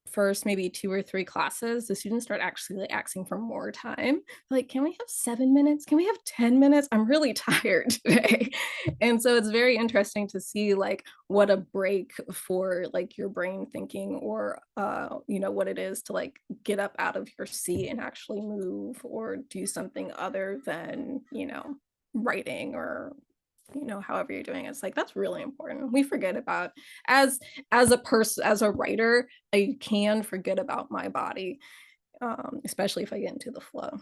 first maybe 2 or 3 classes, the students start actually like asking for more time. Like, can we have 7 minutes? Can we have 10 minutes? I'm really tired today. And so it's very interesting to see like what a break for like your brain thinking, or what it is to like get up out of your seat and actually move or do something other than, writing or however you're doing it. It's like that's really important. We forget about, as a person, as a writer, I can forget about my body, especially if I get into the flow.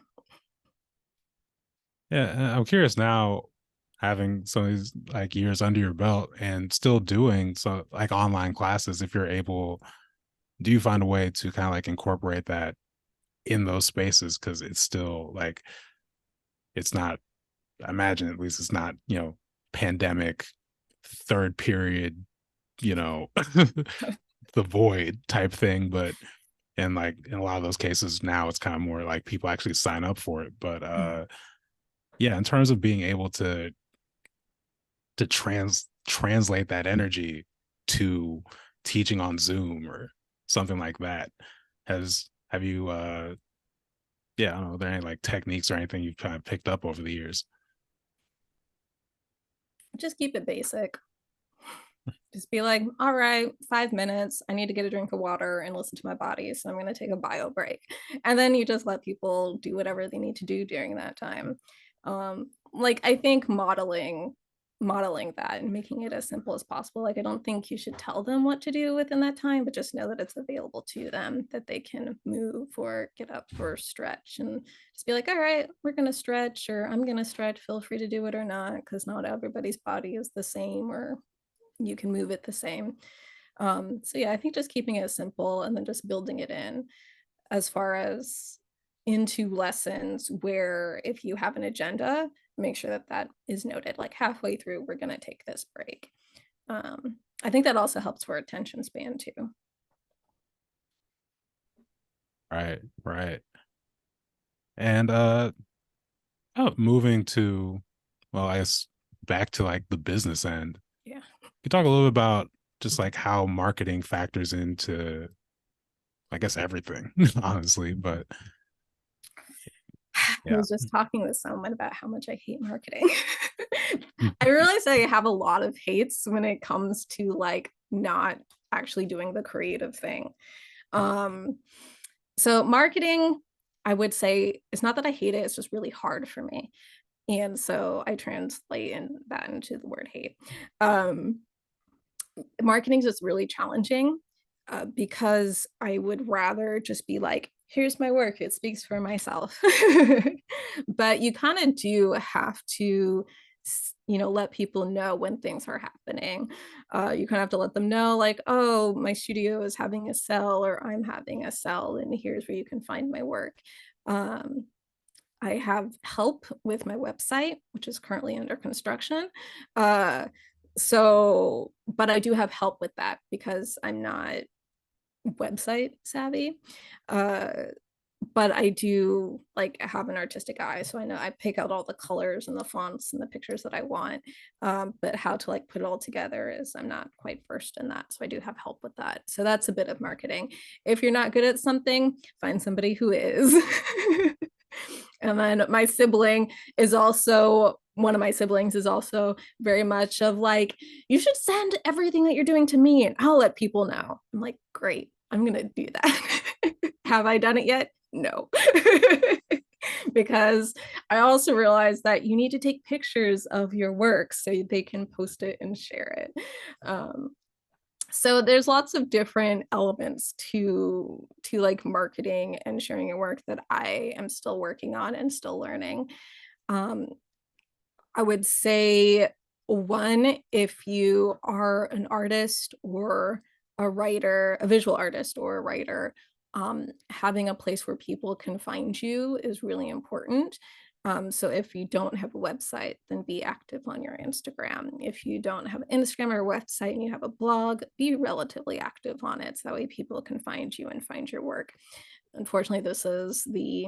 Yeah, and I'm curious now, having some of these like years under your belt and still doing so like online classes, if you're able, do you find a way to kind of like incorporate that in those spaces? Because it's still like it's not, I imagine at least it's not, pandemic third period, you know, the void type thing. But and like in a lot of those cases now it's kind of more like people actually sign up for it. But yeah, in terms of being able to translate that energy to teaching on Zoom or something like that, have you yeah, I don't know, are there any like techniques or anything you've kind of picked up over the years? Just keep it basic. Just be like, all right, 5 minutes. I need to get a drink of water and listen to my body. So I'm going to take a bio break. And then you just let people do whatever they need to do during that time. Like I think modeling that and making it as simple as possible. Like I don't think you should tell them what to do within that time, but just know that it's available to them, that they can move or get up or stretch, and just be like, all right, we're going to stretch, or I'm going to stretch. Feel free to do it or not, because not everybody's body is the same, or you can move it the same. So yeah, I think just keeping it simple and then just building it in as far as into lessons where if you have an agenda, make sure that that is noted. Like halfway through, we're going to take this break. I think that also helps for attention span too. Right, right. And moving to, well, I guess back to like the business end. Yeah. You talk a little bit about just like how marketing factors into, I guess, everything, honestly. But I yeah. was just talking with someone about how much I hate marketing. I realize I have a lot of hates when it comes to like not actually doing the creative thing. Um, so marketing, I would say it's not that I hate it, it's just really hard for me. And so I translate that into the word hate. Um, Marketing is just really challenging because I would rather just be like, here's my work, it speaks for myself. But you kind of do have to, let people know when things are happening. You kind of have to let them know, like, oh, my studio is having a sale, or I'm having a sale, and here's where you can find my work. Um, I have help with my website, which is currently under construction. Uh, but I do have help with that because I'm not website savvy. Uh, but I do like have an artistic eye, so I know I pick out all the colors and the fonts and the pictures that I want. But how to like put it all together is I'm not quite versed in that, so I do have help with that. So that's a bit of marketing. If you're not good at something, find somebody who is. And then my sibling is also one of my siblings is also very much of like, you should send everything that you're doing to me and I'll let people know. I'm like, great, I'm gonna do that. Have I done it yet? No. Because I also realized that you need to take pictures of your work so they can post it and share it. So there's lots of different elements to like marketing and sharing your work that I am still working on and still learning. um, I would say one, if you are an artist or a writer, a visual artist or a writer, having a place where people can find you is really important. So if you don't have a website, then be active on your Instagram. If you don't have an Instagram or a website and you have a blog, be relatively active on it. So that way people can find you and find your work. Unfortunately, this is the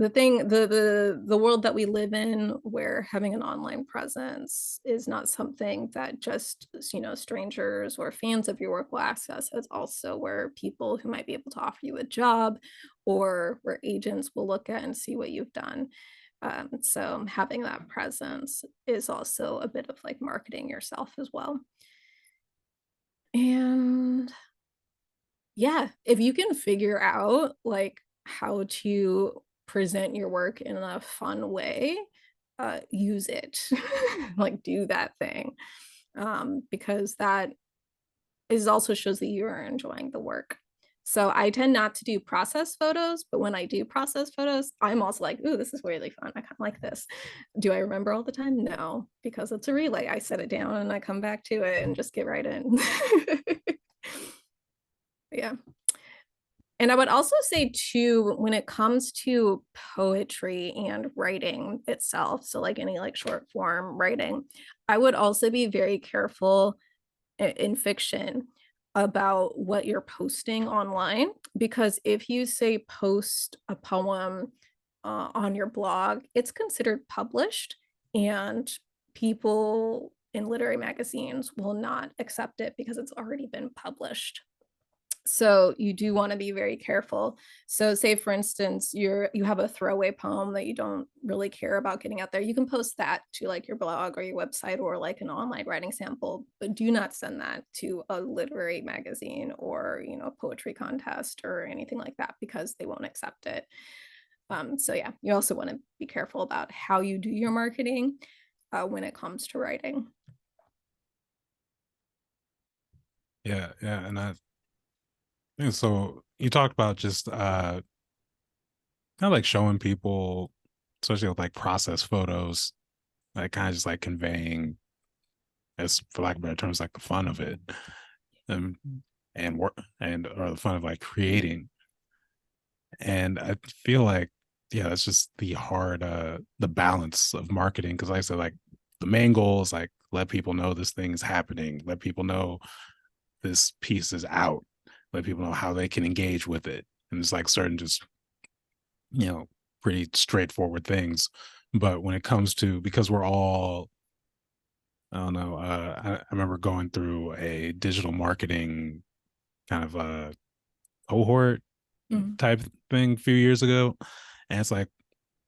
thing the world that we live in where having an online presence is not something that just strangers or fans of your work will access. It's also where people who might be able to offer you a job or where agents will look at and see what you've done. So having that presence is also a bit of like marketing yourself as well. And yeah, if you can figure out like how to present your work in a fun way, use it. Like do that thing. Because that is also shows that you are enjoying the work. So I tend not to do process photos, but when I do process photos, I'm also like, ooh, this is really fun. I kind of like this. Do I remember all the time? No, because it's a relay. I set it down and I come back to it and just get right in. Yeah. And I would also say too, when it comes to poetry and writing itself, so like any like short form writing, I would also be very careful in fiction about what you're posting online, because if you say post a poem on your blog, it's considered published, and people in literary magazines will not accept it because it's already been published. So you do want to be very careful. So say for instance you have a throwaway poem that you don't really care about getting out there, you can post that to like your blog or your website or like an online writing sample, but do not send that to a literary magazine or a poetry contest or anything like that, because they won't accept it. So yeah, you also want to be careful about how you do your marketing when it comes to writing. Yeah, yeah. And so you talked about just kind of like showing people, especially with like process photos, like kind of just like conveying as for lack of better terms, like the fun of it, um, and work and or the fun of like creating. And I feel like, yeah, that's just the balance of marketing. Cause like I said, like the main goal is like let people know this thing is happening, let people know this piece is out, let people know how they can engage with it. And it's like certain just, you know, pretty straightforward things. But when it comes to, because we're all, I don't know, I remember going through a digital marketing kind of a cohort Mhm. type thing a few years ago. And it's like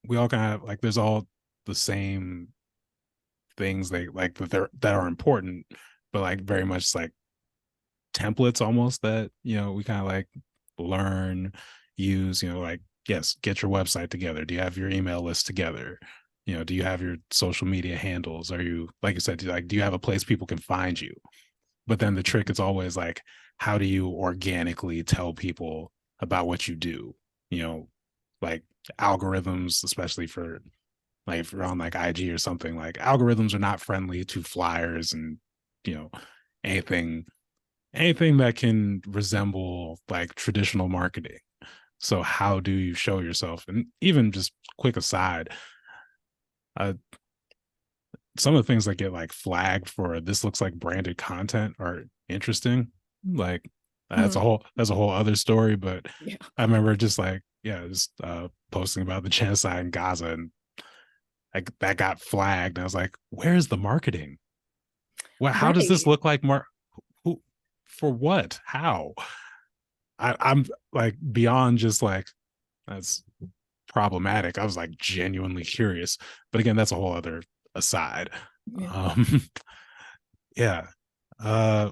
we all kind of like there's all the same things they like that are important, but like very much like templates almost that, you know, we kind of like learn, use, you know, like, yes, get your website together. Do you have your email list together? You know, do you have your social media handles? Are you, like you said, do you have a place people can find you? But then the trick is always like, how do you organically tell people about what you do? You know, like algorithms, especially for like if you're on like IG or something, like algorithms are not friendly to flyers and, you know, anything anything that can resemble like traditional marketing. So how do you show yourself? And even just quick aside, uh, some of the things that get like flagged for this looks like branded content are interesting. Like Mhm. that's a whole other story. But Yeah. I remember just like, yeah, just posting about the genocide in Gaza, and like that got flagged. And I was like, where's the marketing? Well, how does this Right. look like who for what? How? I'm like beyond just like that's problematic. I was like genuinely curious. But again, that's a whole other aside. Yeah. Um yeah. Uh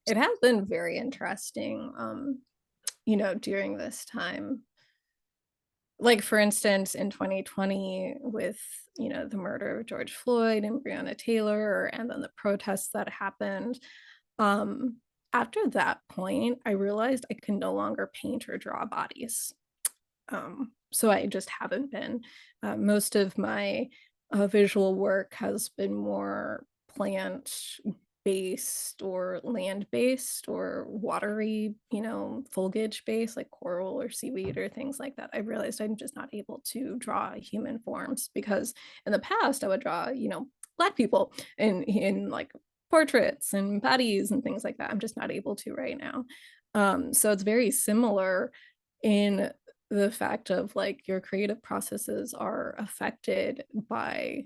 It has been very interesting, you know, during this time. Like, for instance, in 2020 with, you know, the murder of George Floyd and Breonna Taylor, and then the protests that happened. Um, After that point, I realized I can no longer paint or draw bodies. So I just haven't been. Most of my visual work has been more plant based or land based or watery, you know, foliage based like coral or seaweed or things like that. I realized I'm just not able to draw human forms because in the past I would draw, you know, black people in like portraits and bodies and things like that. I'm just not able to right now. So it's very similar in the fact of like your creative processes are affected by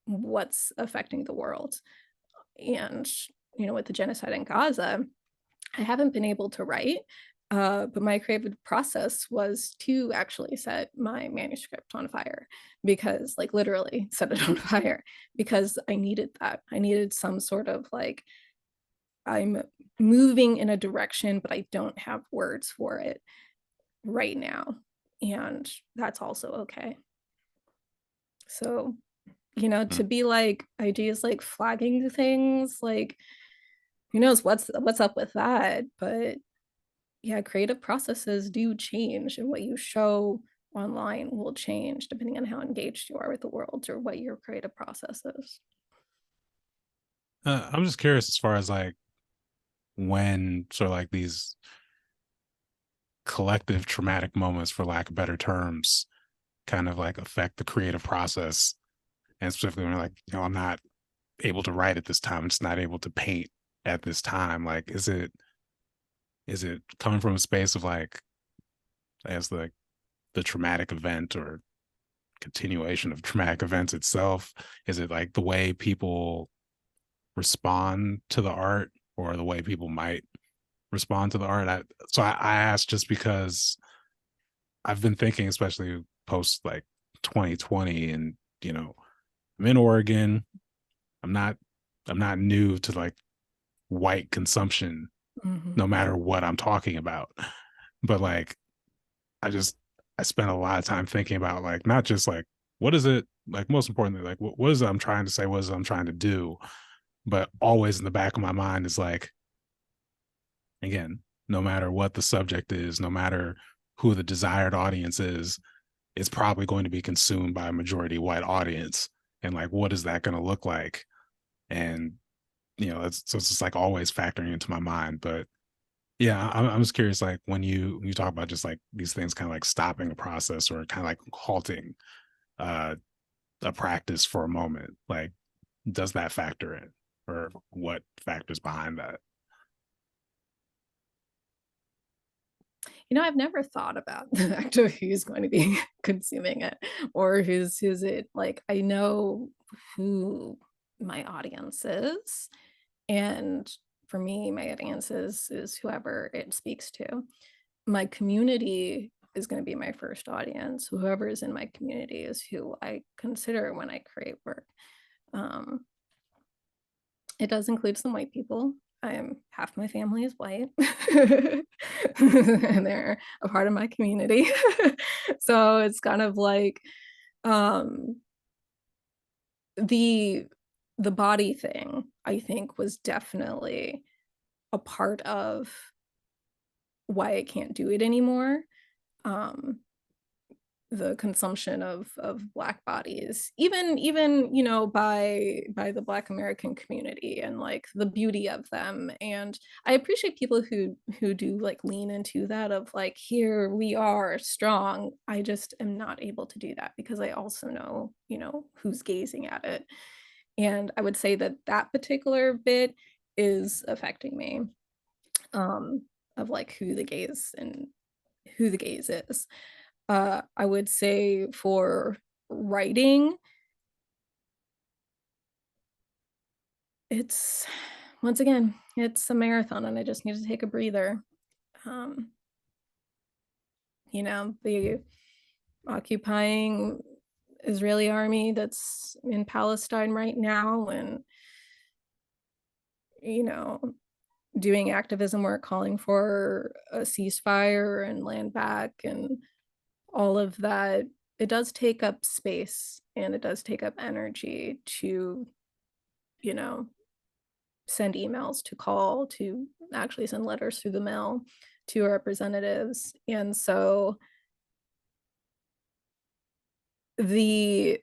what's affecting the world. And, you know, with the genocide in Gaza, I haven't been able to write, but my creative process was to actually set my manuscript on fire because, like, literally set it on fire because I needed that. I needed some sort of like, I'm moving in a direction, but I don't have words for it right now. And that's also okay. So, you know, to be like ideas like flagging things, like who knows what's up with that? But yeah, creative processes do change and what you show online will change depending on how engaged you are with the world or what your creative process is. I'm just curious as far as like when sort of like these collective traumatic moments, for lack of better terms, kind of like affect the creative process. And specifically when like, you know, I'm not able to write at this time, I'm just not able to paint at this time. Like, is it coming from a space of like as the traumatic event or continuation of traumatic events itself? Is it like the way people respond to the art or the way people might respond to the art? I asked just because I've been thinking, especially post like 2020, and you know, I'm in Oregon. I'm not I'm not new to like white consumption, Mhm. no matter what I'm talking about. But like I just I spent a lot of time thinking about like not just like what is it like most importantly like what is it I'm trying to say, what is it I'm trying to do, but always in the back of my mind is like again, no matter what the subject is, no matter who the desired audience is, it's probably going to be consumed by a majority white audience. And like, what is that going to look like? And it's so it's just like always factoring into my mind. But yeah, I'm just curious, like when you talk about just like these things kind of like stopping a process or kind of like halting uh a practice for a moment, like does that factor in, or what factors behind that? I've never thought about the fact of who's going to be consuming it or who's it like, I know who my audience is, and for me, my audience is whoever it speaks to. My community is gonna be my first audience. Whoever is in my community is who I consider when I create work. Um, it does include some white people. I am half my family is white, and they're a part of my community. So it's kind of like, um, the the body thing, I think, was definitely a part of why I can't do it anymore. Um, the consumption of Black bodies, even by the Black American community, and like the beauty of them. And I appreciate people who do like lean into that of like, here we are strong. I just am not able to do that because I also know who's gazing at it. And I would say that that particular bit is affecting me, um of like who the gaze is. I would say for writing, it's once again, it's a marathon and I just need to take a breather. Um, the occupying Israeli army that's in Palestine right now, and, you know, doing activism work calling for a ceasefire and land back and all of that, it does take up space and it does take up energy to, you know, send emails, to call, to actually send letters through the mail to representatives. And so the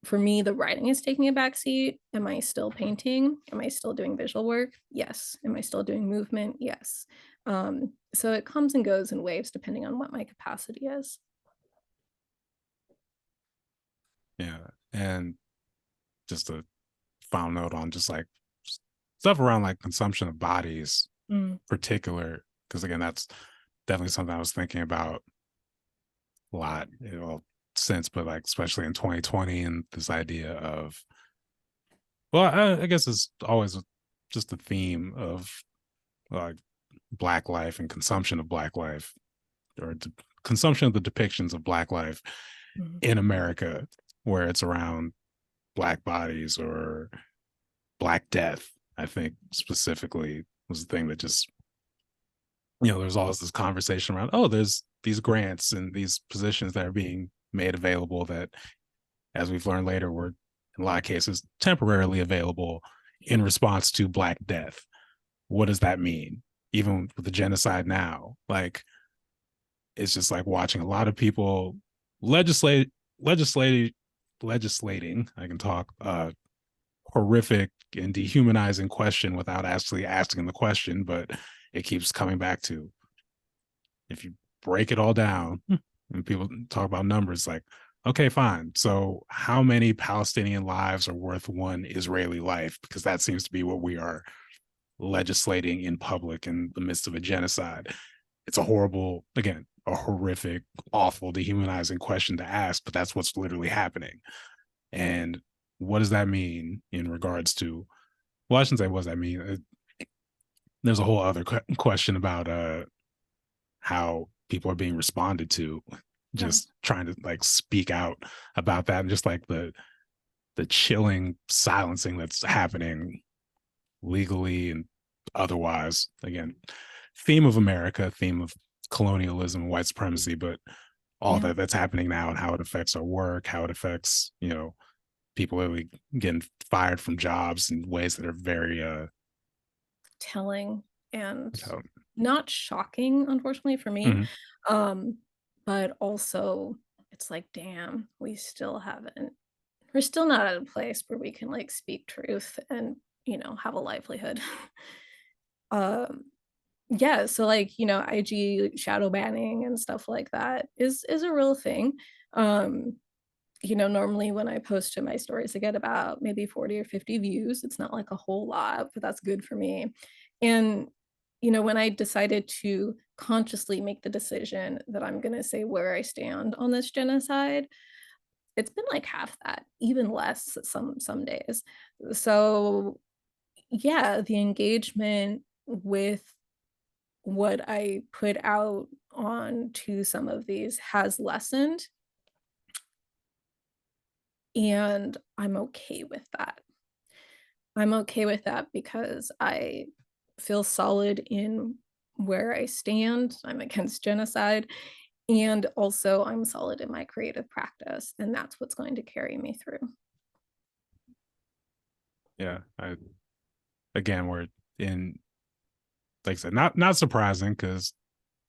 for me, the writing is taking a back seat. Am I still painting? Am I still doing visual work? Yes. Am I still doing movement? Yes. So it comes and goes in waves depending on what my capacity is. Yeah. And just a final note on just like stuff around like consumption of bodies, Mm, particular, because again, that's definitely something I was thinking about a lot, since, but like especially in 2020, and this idea of, well, I guess it's always just the theme of like Black life and consumption of Black life, or consumption of the depictions of Black life mhm. in America, where it's around Black bodies or Black death. I think specifically was the thing that just, there's always this conversation around, oh, there's these grants and these positions that are being made available that, as we've learned later, were in a lot of cases temporarily available in response to Black death. What does that mean? Even with the genocide now, like it's just like watching a lot of people legislate, legislate, legislating. I can talk horrific and dehumanizing question without actually asking the question, but it keeps coming back to, if you break it all down and people talk about numbers, like, okay, fine. So how many Palestinian lives are worth one Israeli life? Because that seems to be what we are legislating in public in the midst of a genocide. It's a horrible, again, a horrific, awful, dehumanizing question to ask, but that's what's literally happening. And what does that mean in regards to, well, I shouldn't say what does that mean. There's a whole other question about how people are being responded to, Yeah. just trying to like speak out about that, and just like the chilling silencing that's happening legally and otherwise. Again, theme of America, theme of colonialism and white supremacy, but all Yeah. that's happening now and how it affects our work, how it affects, people really getting fired from jobs in ways that are very Telling and so, not shocking, unfortunately for me. mhm. Um, but also it's like, damn, we still haven't we're still not at a place where we can like speak truth and, have a livelihood. um yeah, so like, IG shadow banning and stuff like that is a real thing. um Normally when I post to my stories, I get about maybe 40 or 50 views. It's not like a whole lot, but that's good for me. And, when I decided to consciously make the decision that I'm going to say where I stand on this genocide, it's been like half that, even less some days. So, yeah, the engagement with what I put out on to some of these has lessened, and I'm okay with that. I'm okay with that because I feel solid in where I stand. I'm against genocide. And also, I'm solid in my creative practice. And that's what's going to carry me through. Yeah, again, we're in, like I said, not surprising because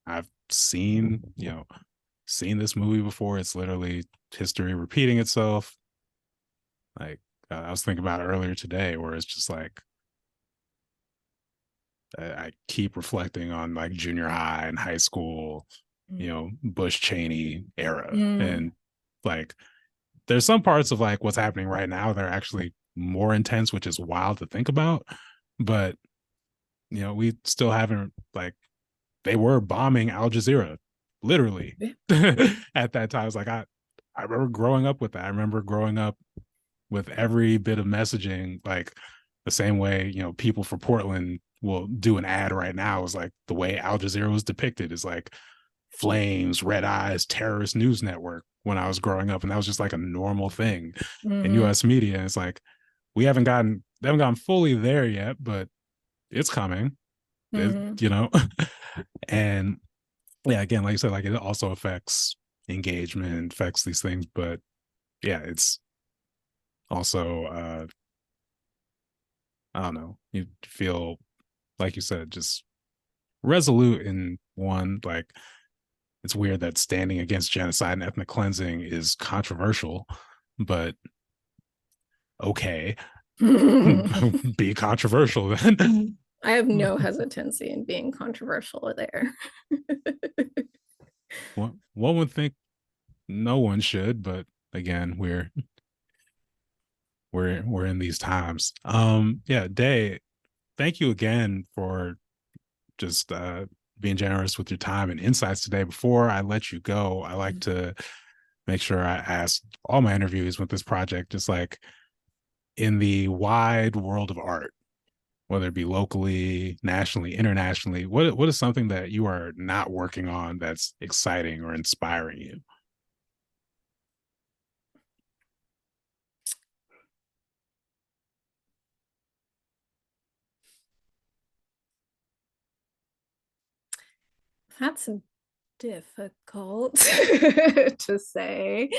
I've seen this movie before. It's literally history repeating itself. Like I was thinking about it earlier today, where it's just like I keep reflecting on like junior high and high school, Bush Cheney era, Mm, and like there's some parts of like what's happening right now that are actually more intense, which is wild to think about. But we still haven't, like, they were bombing Al Jazeera, literally yeah. at that time. It's like I remember growing up with that. I remember growing up with every bit of messaging, like the same way, people for Portland will do an ad right now. Is like the way Al Jazeera was depicted is like flames, red eyes, terrorist news network when I was growing up. And that was just like a normal thing in Hmm. US media. And it's like they haven't gotten fully there yet, but it's coming. It, Hmm. you know, and yeah, again, like you said, like it also affects engagement, affects these things, but yeah, it's also I don't know, you feel, like you said, just resolute in one. Like it's weird that standing against genocide and ethnic cleansing is controversial, but okay. Be controversial then. I have no hesitancy in being controversial there. One would think no one should, but again, we're in these times. Yeah, Day, thank you again for just being generous with your time and insights today. Before I let you go, I like to make sure I ask all my interviews with this project, just like in the wide world of art, whether it be locally, nationally, internationally, what is something that you are not working on that's exciting or inspiring you? That's difficult to say.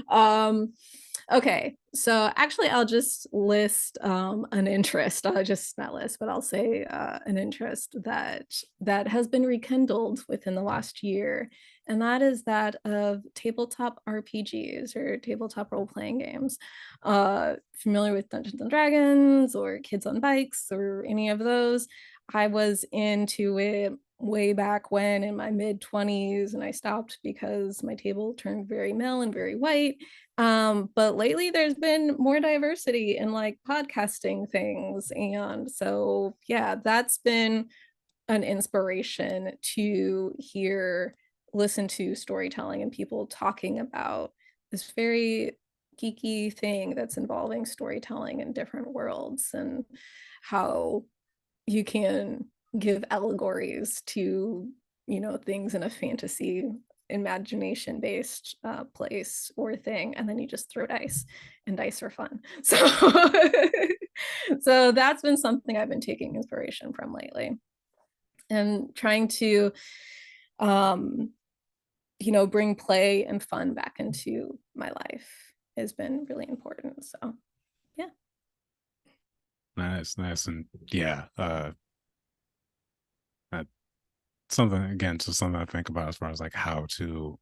Um, okay, so actually, I'll just list an interest. I'll just not list, but I'll say an interest that has been rekindled within the last year, and that is that of tabletop RPGs or tabletop role playing games. Familiar with Dungeons and Dragons or Kids on Bikes or any of those? I was into it way back when in my mid 20s, and I stopped because my table turned very male and very white. But lately there's been more diversity in like podcasting things, and so yeah, that's been an inspiration to listen to storytelling and people talking about this very geeky thing that's involving storytelling in different worlds, and how you can give allegories to things in a fantasy imagination based place or thing, and then you just throw dice, and dice are fun. So so that's been something I've been taking inspiration from lately, and trying to um bring play and fun back into my life has been really important. So yeah. Nice, nice, and yeah, uh, something again, just something I think about as far as like how to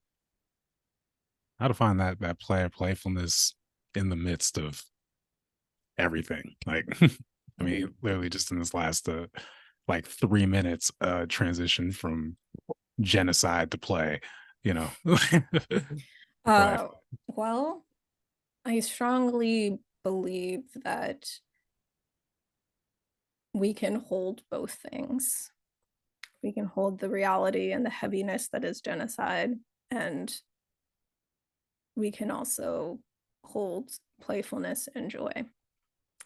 find that player playfulness in the midst of everything. Like, I mean, literally just in this last like 3 minutes, transition from genocide to play, you know. Life. Uh, well, I strongly believe that we can hold both things. We can hold the reality and the heaviness that is genocide, and we can also hold playfulness and joy.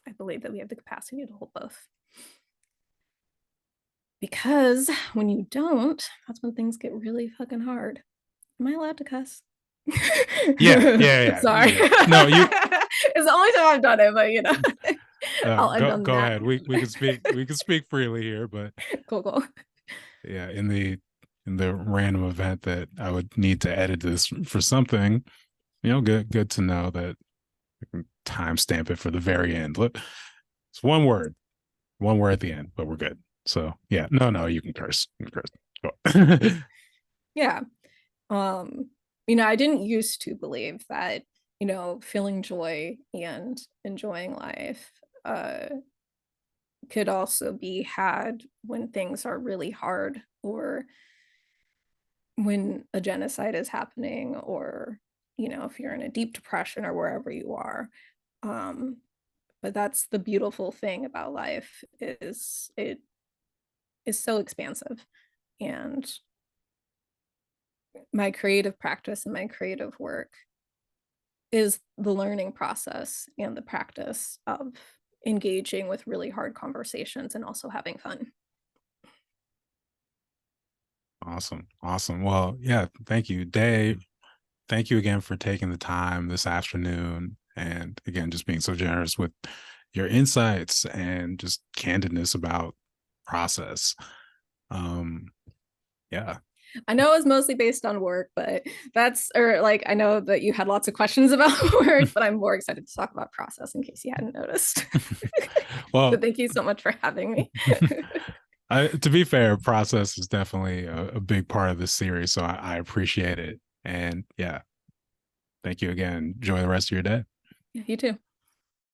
I believe that we have the capacity to hold both. Because when you don't, that's when things get really fucking hard. Am I allowed to cuss? Yeah. Sorry. No, you. It's the only time I've done it, but you know, I'll end on Go that. ahead. We can speak. We can speak freely here, but Cool. yeah, in the random event that I would need to edit this for something, good to know that I can timestamp it for the very end. Look, it's one word at the end, but we're good. So yeah, no, you can curse. You can curse. Yeah. I didn't used to believe that, feeling joy and enjoying life could also be had when things are really hard, or when a genocide is happening, or if you're in a deep depression or wherever you are. um but that's the beautiful thing about life, is it is so expansive. And my creative practice and my creative work is the learning process and the practice of engaging with really hard conversations and also having fun. Awesome. Well, yeah, thank you, Dave. Thank you again for taking the time this afternoon, and again, just being so generous with your insights and just candidness about process. Um, yeah. I know it was mostly based on work, but I know that you had lots of questions about work, but I'm more excited to talk about process in case you hadn't noticed. Well, But thank you so much for having me. to be fair, process is definitely a big part of this series, so I appreciate it. And yeah, thank you again. Enjoy the rest of your day. Yeah, you too.